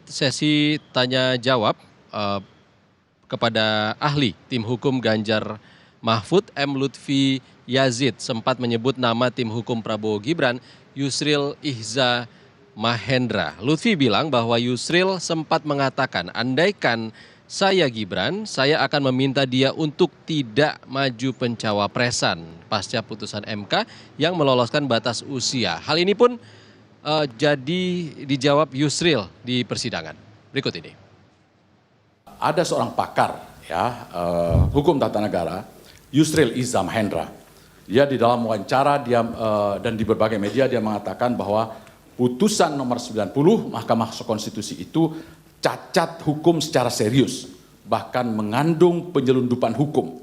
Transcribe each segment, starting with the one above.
sesi tanya jawab kepada ahli tim hukum Ganjar Mahfud M. Lutfi Yazid sempat menyebut nama tim hukum Prabowo Gibran Yusril Ihza Mahendra. Lutfi bilang bahwa Yusril sempat mengatakan, andaikan saya Gibran, saya akan meminta dia untuk tidak maju pencawapresan pasca putusan MK yang meloloskan batas usia. Hal ini pun jadi dijawab Yusril di persidangan. Berikut ini. Ada seorang pakar hukum tata negara, Yusril Ihza Mahendra. Dia di dalam wawancara dan di berbagai media dia mengatakan bahwa putusan nomor 90 Mahkamah Konstitusi itu cacat hukum secara serius, bahkan mengandung penyelundupan hukum.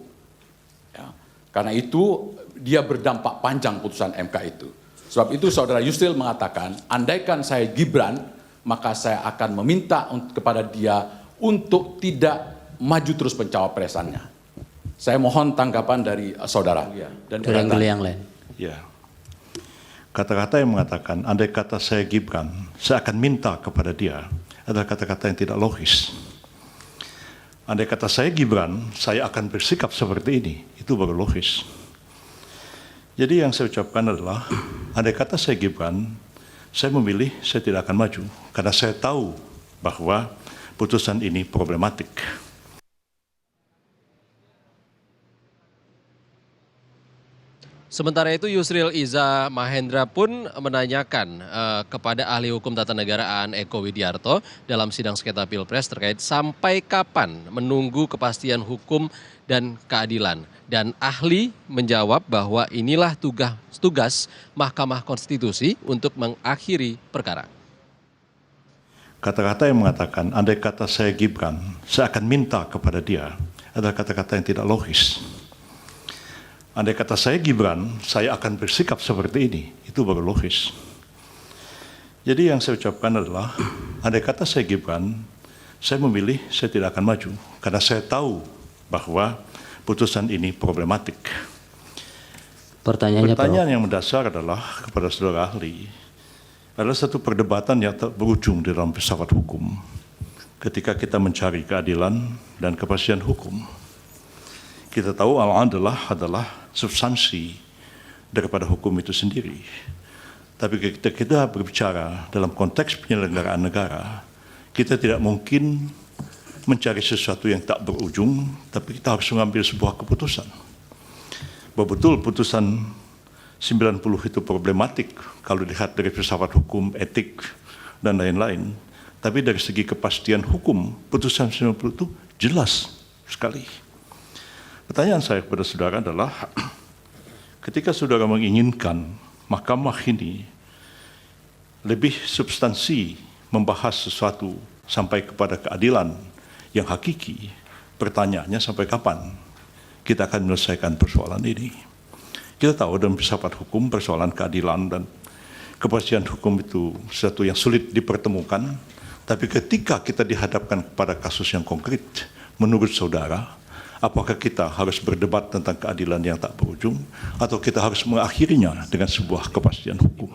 Karena itu dia berdampak panjang putusan MK itu. Sebab itu saudara Yusril mengatakan, andaikan saya Gibran, maka saya akan meminta kepada dia untuk tidak maju terus pencawapresannya. Saya mohon tanggapan dari saudara. Dan yang lain. Ya. Kata-kata yang mengatakan, andai kata saya Gibran, saya akan minta kepada dia, adalah kata-kata yang tidak logis. Andai kata saya Gibran, saya akan bersikap seperti ini, itu baru logis. Jadi yang saya ucapkan adalah, andai kata saya Gibran, saya memilih saya tidak akan maju, karena saya tahu bahwa putusan ini problematik. Sementara itu Yusril Ihza Mahendra pun menanyakan kepada ahli hukum tata negara Aan Eko Widiarto dalam sidang sengketa Pilpres terkait sampai kapan menunggu kepastian hukum dan keadilan. Dan ahli menjawab bahwa inilah tugas Mahkamah Konstitusi untuk mengakhiri perkara. Kata-kata yang mengatakan, andai kata saya Gibran, saya akan minta kepada dia, adalah kata-kata yang tidak logis. Andai kata saya Gibran, saya akan bersikap seperti ini, itu baru logis. Jadi yang saya ucapkan adalah, andai kata saya Gibran, saya memilih saya tidak akan maju, karena saya tahu bahwa putusan ini problematik. Pertanyaan yang mendasar adalah kepada saudara ahli, adalah satu perdebatan yang tak berujung di dalam filsafat hukum ketika kita mencari keadilan dan kepastian hukum. Kita tahu al-adlah adalah substansi daripada hukum itu sendiri. Tapi ketika kita berbicara dalam konteks penyelenggaraan negara, kita tidak mungkin mencari sesuatu yang tak berujung, tapi kita harus mengambil sebuah keputusan. Bahwa betul putusan 90 itu problematik kalau dilihat dari filsafat hukum, etik, dan lain-lain. Tapi dari segi kepastian hukum, putusan 90 itu jelas sekali. Pertanyaan saya kepada saudara adalah, ketika saudara menginginkan mahkamah ini lebih substansi membahas sesuatu sampai kepada keadilan yang hakiki, pertanyaannya sampai kapan kita akan menyelesaikan persoalan ini? Kita tahu dalam filsafat hukum persoalan keadilan dan kepastian hukum itu sesuatu yang sulit dipertemukan, tapi ketika kita dihadapkan kepada kasus yang konkret, menurut saudara, apakah kita harus berdebat tentang keadilan yang tak berujung, atau kita harus mengakhirinya dengan sebuah kepastian hukum?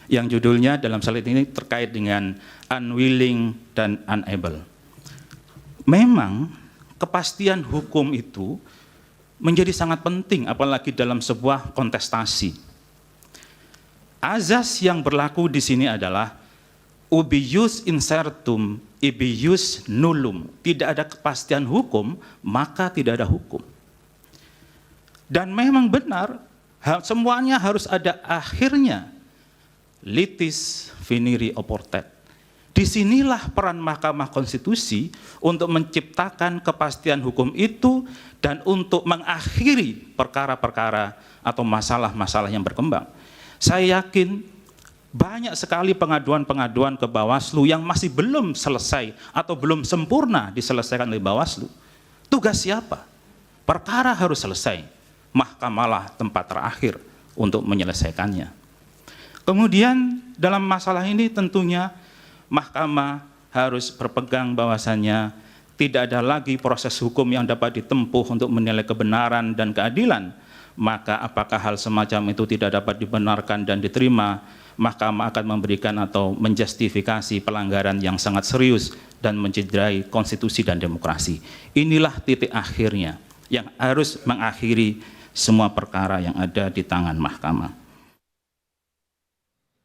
Yang judulnya dalam slide ini terkait dengan unwilling dan unable. Memang kepastian hukum itu menjadi sangat penting, apalagi dalam sebuah kontestasi. Azas yang berlaku di sini adalah ubi ius incertum, ibi ius nullum. Tidak ada kepastian hukum, maka tidak ada hukum. Dan memang benar, semuanya harus ada akhirnya. Litis finiri oportet. Disinilah peran Mahkamah Konstitusi untuk menciptakan kepastian hukum itu dan untuk mengakhiri perkara-perkara atau masalah-masalah yang berkembang. Saya yakin banyak sekali pengaduan-pengaduan ke Bawaslu yang masih belum selesai atau belum sempurna diselesaikan oleh Bawaslu. Tugas siapa? Perkara harus selesai. Mahkamahlah tempat terakhir untuk menyelesaikannya. Kemudian dalam masalah ini tentunya Mahkamah harus berpegang bahwasannya tidak ada lagi proses hukum yang dapat ditempuh untuk menilai kebenaran dan keadilan, maka apakah hal semacam itu tidak dapat dibenarkan dan diterima, Mahkamah akan memberikan atau menjustifikasi pelanggaran yang sangat serius dan mencederai konstitusi dan demokrasi. Inilah titik akhirnya yang harus mengakhiri semua perkara yang ada di tangan Mahkamah.